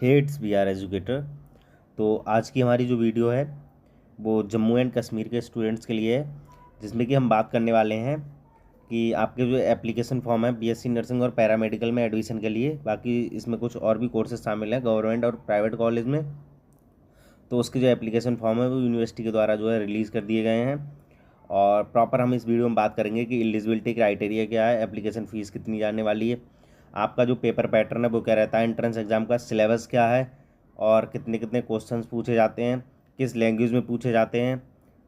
Hates we are educator. तो आज की हमारी जो वीडियो है वो जम्मू एंड कश्मीर के स्टूडेंट्स के लिए है, जिसमें कि हम बात करने वाले हैं कि आपके जो एप्लीकेशन फॉर्म है बीएससी नर्सिंग और पैरामेडिकल में एडमिशन के लिए, बाकी इसमें कुछ और भी कोर्सेज शामिल हैं गवर्नमेंट और प्राइवेट कॉलेज में। तो उसके जो एप्लीकेशन फॉर्म है वो यूनिवर्सिटी के द्वारा जो है रिलीज़ कर दिए गए हैं। और प्रॉपर हम इस वीडियो में बात करेंगे कि एलिजिबिलिटी क्राइटेरिया क्या है, एप्लीकेशन फ़ीस कितनी जाने वाली है, आपका जो पेपर पैटर्न है वो क्या रहता है, एंट्रेंस एग्ज़ाम का सिलेबस क्या है और कितने कितने क्वेश्चंस पूछे जाते हैं, किस लैंग्वेज में पूछे जाते हैं,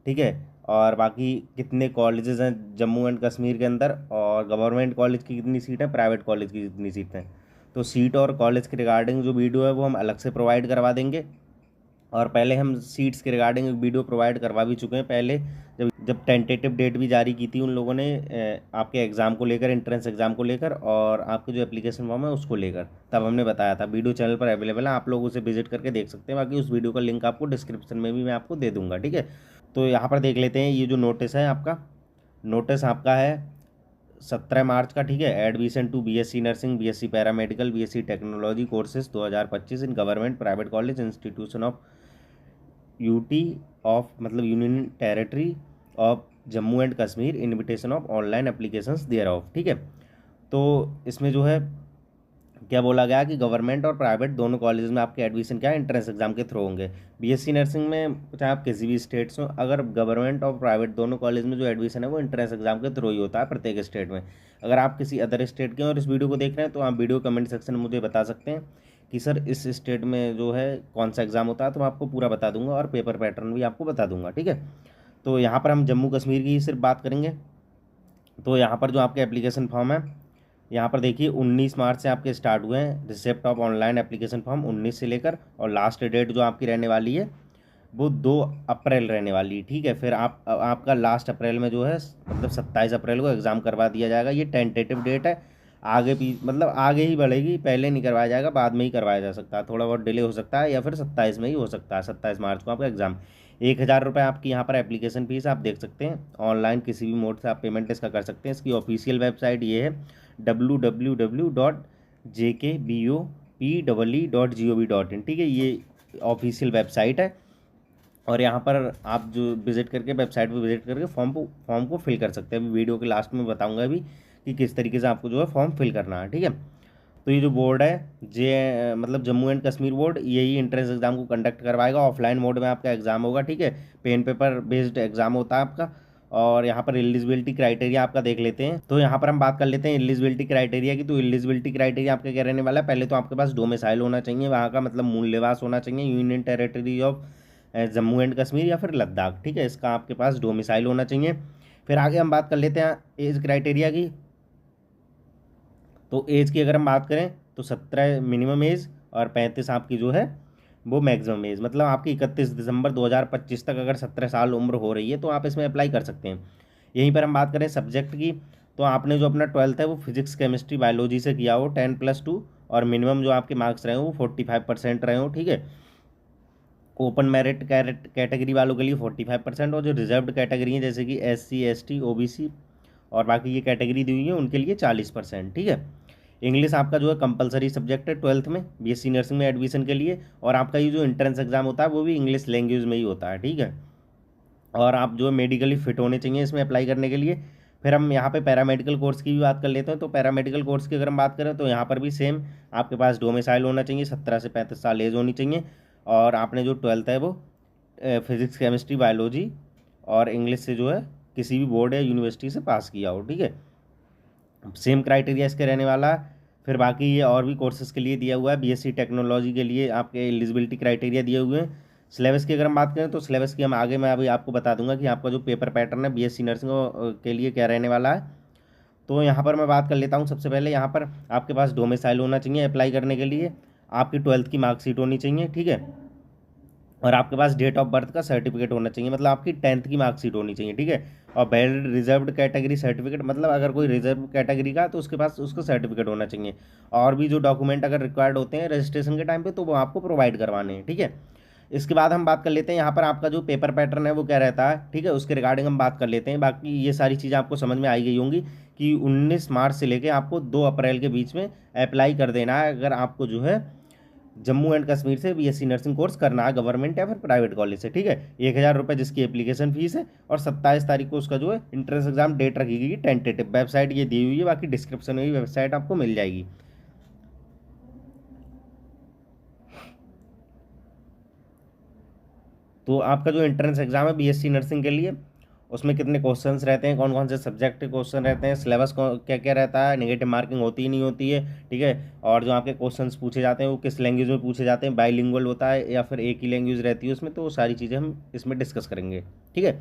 ठीक है। और बाकी कितने कॉलेजेस हैं जम्मू एंड कश्मीर के अंदर, और गवर्नमेंट कॉलेज की कितनी सीट है, प्राइवेट कॉलेज की कितनी सीट है। तो सीट और कॉलेज के रिगार्डिंग जो वीडियो है वो हम अलग से प्रोवाइड करवा देंगे। और पहले हम सीट्स के रिगार्डिंग एक वीडियो प्रोवाइड करवा भी चुके हैं पहले, जब जब टेंटेटिव डेट भी जारी की थी उन लोगों ने आपके एग्ज़ाम को लेकर, एंट्रेंस एग्ज़ाम को लेकर और आपके जो एप्लीकेशन फॉर्म है उसको लेकर, तब हमने बताया था। वीडियो चैनल पर अवेलेबल है, आप लोग उसे विजिट करके देख सकते हैं। बाकी उस वीडियो का लिंक आपको डिस्क्रिप्शन में भी मैं आपको दे दूँगा, ठीक है। तो यहाँ पर देख लेते हैं, ये जो नोटिस है आपका, नोटिस आपका है 17 मार्च का, ठीक है। Admission to BSc nursing, BSc paramedical, BSc technology courses 2025 in government private college institution of UT of मतलब union territory of Jammu and Kashmir, invitation of online applications thereof, ठीक है। तो इसमें जो है क्या बोला गया कि गवर्नमेंट और प्राइवेट दोनों कॉलेज में आपके एडमिशन क्या है, एंट्रेंस एग्जाम के थ्रू होंगे। बीएससी नर्सिंग में चाहे आप किसी भी स्टेट से हो, अगर गवर्नमेंट और प्राइवेट दोनों कॉलेज में जो एडमिशन है वो एंट्रेंस एग्जाम के थ्रू ही होता है प्रत्येक स्टेट में। अगर आप किसी अदर स्टेट के और इस वीडियो को देख रहे हैं तो आप वीडियो कमेंट सेक्शन में मुझे बता सकते हैं कि सर इस स्टेट में जो है कौन सा एग्ज़ाम होता है, तो मैं आपको पूरा बता दूंगा और पेपर पैटर्न भी आपको बता दूंगा, ठीक है। तो यहाँ पर हम जम्मू कश्मीर की ही सिर्फ बात करेंगे। तो यहाँ पर जो आपके एप्लीकेशन फॉर्म है, यहाँ पर देखिए 19 मार्च से आपके स्टार्ट हुए हैं रिसेप्ट ऑफ ऑनलाइन एप्लीकेशन फॉर्म 19 से लेकर, और लास्ट डेट जो आपकी रहने वाली है वो 2 अप्रैल रहने वाली है, ठीक है। फिर आपका लास्ट अप्रैल में जो है मतलब 27 अप्रैल को एग्ज़ाम करवा दिया जाएगा। ये टेंटेटिव डेट है, आगे भी मतलब आगे ही बढ़ेगी, पहले नहीं करवाया जाएगा, बाद में ही करवाया जा सकता है, थोड़ा बहुत डिले हो सकता है, या फिर 27 में ही हो सकता है, 27 मार्च को आपका एग्ज़ाम। 1000 रुपये आपकी यहाँ पर एप्लीकेशन फ़ीस आप देख सकते हैं। ऑनलाइन किसी भी मोड से आप पेमेंट इसका कर सकते हैं। इसकी ऑफिशियल वेबसाइट ये है www.jkbopee.gov.in, ठीक है। ये ऑफिशियल वेबसाइट है, और यहाँ पर आप जो विजिट करके वेबसाइट पर विजिट करके फॉर्म को फिल कर सकते हैं। अभी वीडियो के लास्ट में बताऊँगा अभी कि किस तरीके से आपको जो है फॉर्म फिल करना है, ठीक है। तो ये जो बोर्ड है मतलब जम्मू एंड कश्मीर बोर्ड, यही एंट्रेंस एग्जाम को कंडक्ट करवाएगा। ऑफलाइन मोड में आपका एग्जाम होगा, ठीक है। पेन पेपर बेस्ड एग्जाम होता है आपका। और यहाँ पर एलिजिबिलिटी क्राइटेरिया आपका देख लेते हैं। तो यहाँ पर हम बात कर लेते हैं एलिजिबिलिटी क्राइटेरिया की। तो एलिजिबिलिटी क्राइटेरिया आपका क्या रहने वाला है, पहले तो आपके पास डोमिसाइल होना चाहिए, वहाँ का मतलब मूल निवास होना चाहिए union territory of Jammu and Kashmir या फिर लद्दाख, ठीक है। इसका आपके पास डोमिसाइल होना चाहिए। फिर आगे हम बात कर लेते हैं एज क्राइटेरिया की। तो एज की अगर हम बात करें तो 17 मिनिमम एज और 35 आपकी जो है वो मैक्सिमम एज, मतलब आपकी 31 दिसंबर 2025 तक अगर 17 साल उम्र हो रही है तो आप इसमें अप्लाई कर सकते हैं। यहीं पर हम बात करें सब्जेक्ट की, तो आपने जो अपना 12th है वो फिजिक्स केमिस्ट्री बायोलॉजी से किया हो 10+2, और मिनिमम जो आपके मार्क्स रहे हो वो 45% रहे हो, ठीक है। ओपन मेरिट कैटेगरी वालों के लिए 45%, और जो रिजर्व्ड कैटेगरी है जैसे कि SC ST OBC और बाकी ये कैटेगरी दी हुई है उनके लिए 40%, ठीक है। इंग्लिश आपका जो है कंपलसरी सब्जेक्ट है 12th में बीएससी नर्सिंग में एडमिशन के लिए, और आपका ये जो एंट्रेंस एग्जाम होता है वो भी इंग्लिश लैंग्वेज में ही होता है, ठीक है। और आप जो है मेडिकली फिट होने चाहिए इसमें अप्लाई करने के लिए। फिर हम यहाँ पे पैरामेडिकल कोर्स की भी बात कर लेते हैं। तो पैरामेडिकल कोर्स की अगर हम बात करें तो यहाँ पर भी सेम आपके पास डोमिसाइल होना चाहिए, 17 से 35 साल एज होनी चाहिए, और आपने जो 12th है वो फिजिक्स केमिस्ट्री बायोलॉजी और इंग्लिश से जो है किसी भी बोर्ड या यूनिवर्सिटी से पास किया हो, ठीक है। सेम क्राइटेरिया इसके रहने वाला है। फिर बाकी ये और भी कोर्सेज़ के लिए दिया हुआ है। बीएससी टेक्नोलॉजी के लिए आपके एलिजिबिलिटी क्राइटेरिया दिए हुए हैं। सिलेबस की अगर हम बात करें तो सिलेबस की हम आगे मैं अभी आपको बता दूंगा कि आपका जो पेपर पैटर्न है बीएससी नर्सिंग के लिए क्या रहने वाला है। तो यहाँ पर मैं बात कर लेता हूँ। सबसे पहले यहाँ पर आपके पास डोमिसाइल होना चाहिए अप्लाई करने के लिए, आपकी 12th की मार्कशीट होनी चाहिए, ठीक है। और आपके पास डेट ऑफ बर्थ का सर्टिफिकेट होना चाहिए, मतलब आपकी 10th की मार्कशीट होनी चाहिए, ठीक है। और वैलिड रिजर्व्ड कैटेगरी सर्टिफिकेट, मतलब अगर कोई रिजर्व कैटेगरी का तो उसके पास उसका सर्टिफिकेट होना चाहिए। और भी जो डॉक्यूमेंट अगर रिक्वायर्ड होते हैं रजिस्ट्रेशन के टाइम पे तो वो आपको प्रोवाइड करवाने हैं, ठीक है। इसके बाद हम बात कर लेते हैं यहाँ पर आपका जो पेपर पैटर्न है वो क्या रहता है, ठीक है, उसके रिगार्डिंग हम बात कर लेते हैं। बाकी ये सारी चीज़ें आपको समझ में आई गई होंगी कि 19 मार्च से लेकर आपको 2 अप्रैल के बीच में अप्लाई कर देना है अगर आपको जो है जम्मू एंड कश्मीर से बीएससी नर्सिंग कोर्स करना है, गवर्नमेंट या फिर प्राइवेट कॉलेज से, ठीक है। 1,000 रुपये जिसकी एप्लीकेशन फीस है, और 27 तारीख को उसका जो है एंट्रेंस एग्जाम डेट रखी गई टेंटेटिव। वेबसाइट ये दी हुई है, बाकी डिस्क्रिप्शन में भी वेबसाइट आपको मिल जाएगी। तो आपका जो एंट्रेंस एग्जाम है बीएससी नर्सिंग के लिए, उसमें कितने क्वेश्चंस रहते हैं, कौन कौन से सब्जेक्ट के क्वेश्चन रहते हैं, सिलेबस क्या क्या रहता है, नेगेटिव मार्किंग होती ही नहीं होती है, ठीक है। और जो आपके क्वेश्चंस पूछे जाते हैं वो किस लैंग्वेज में पूछे जाते हैं, बाइलिंगुअल होता है या फिर एक ही लैंग्वेज रहती है उसमें, तो वो सारी चीज़ें हम इसमें डिस्कस करेंगे, ठीक है।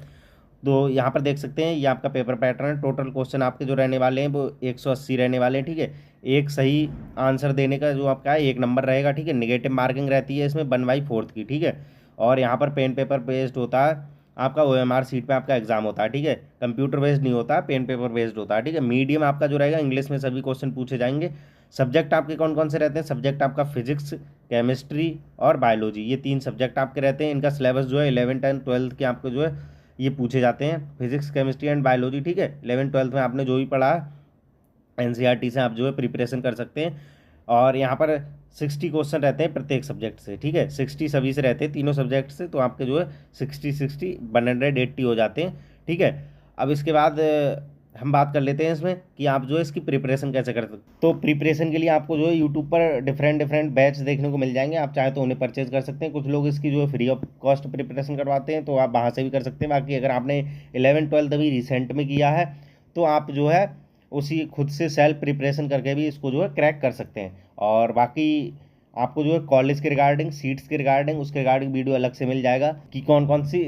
तो यहाँ पर देख सकते हैं ये आपका पेपर पैटर्न है। टोटल क्वेश्चन आपके जो रहने वाले हैं वो 180 रहने वाले हैं, ठीक है। एक सही आंसर देने का जो आपका है 1 नंबर रहेगा, ठीक है। नेगेटिव मार्किंग रहती है इसमें 1/4 की, ठीक है। और यहाँ पर पेन पेपर बेस्ड होता है आपका, OMR सीट पे आपका एग्जाम होता है, ठीक है। कंप्यूटर बेस्ड नहीं होता, पेन पेपर बेस्ड होता है, ठीक है। मीडियम आपका जो रहेगा इंग्लिश में सभी क्वेश्चन पूछे जाएंगे। सब्जेक्ट आपके कौन कौन से रहते हैं, सब्जेक्ट आपका फिजिक्स, केमिस्ट्री और बायोलॉजी, ये 3 सब्जेक्ट आपके रहते हैं। इनका सिलेबस जो है 11th और 12th के आपको जो है ये पूछे जाते हैं, फिजिक्स केमिस्ट्री एंड बायोलॉजी, ठीक है। 11th 12th में आपने जो भी पढ़ा NCERT से आप जो है प्रिपरेशन कर सकते हैं। और यहाँ पर 60 क्वेश्चन रहते हैं प्रत्येक सब्जेक्ट से, ठीक है। 60 सभी से रहते हैं, तीनों सब्जेक्ट से, तो आपके जो है 60 180 हो जाते हैं, ठीक है। अब इसके बाद हम बात कर लेते हैं इसमें कि आप जो है इसकी प्रिपरेशन कैसे कर सकते। तो प्रिपरेशन के लिए आपको जो है यूट्यूब पर डिफरेंट डिफरेंट बैच देखने को मिल जाएंगे, आप चाहे तो उन्हें परचेज कर सकते हैं। कुछ लोग इसकी जो है फ्री ऑफ कॉस्ट प्रिपरेशन करवाते हैं, तो आप वहाँ से भी कर सकते हैं। बाकी अगर आपने 11th 12th अभी रिसेंट में किया है तो आप जो है उसी खुद से सेल्फ प्रिपरेशन करके भी इसको जो है क्रैक कर सकते हैं। और बाकी आपको जो है कॉलेज के रिगार्डिंग, सीट्स के रिगार्डिंग, उसके रिगार्डिंग वीडियो अलग से मिल जाएगा कि कौन कौन सी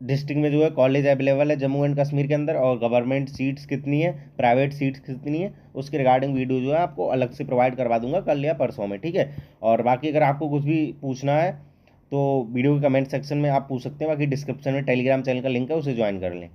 डिस्ट्रिक्ट में जो है कॉलेज अवेलेबल है जम्मू एंड कश्मीर के अंदर, और गवर्नमेंट सीट्स कितनी है, प्राइवेट सीट्स कितनी है, उसके रिगार्डिंग वीडियो जो है आपको अलग से प्रोवाइड करवा दूंगा कल या परसों में, ठीक है। और बाकी अगर आपको कुछ भी पूछना है तो वीडियो के कमेंट सेक्शन में आप पूछ सकते हैं, बाकी डिस्क्रिप्शन में टेलीग्राम चैनल का लिंक है, उसे ज्वाइन कर लें।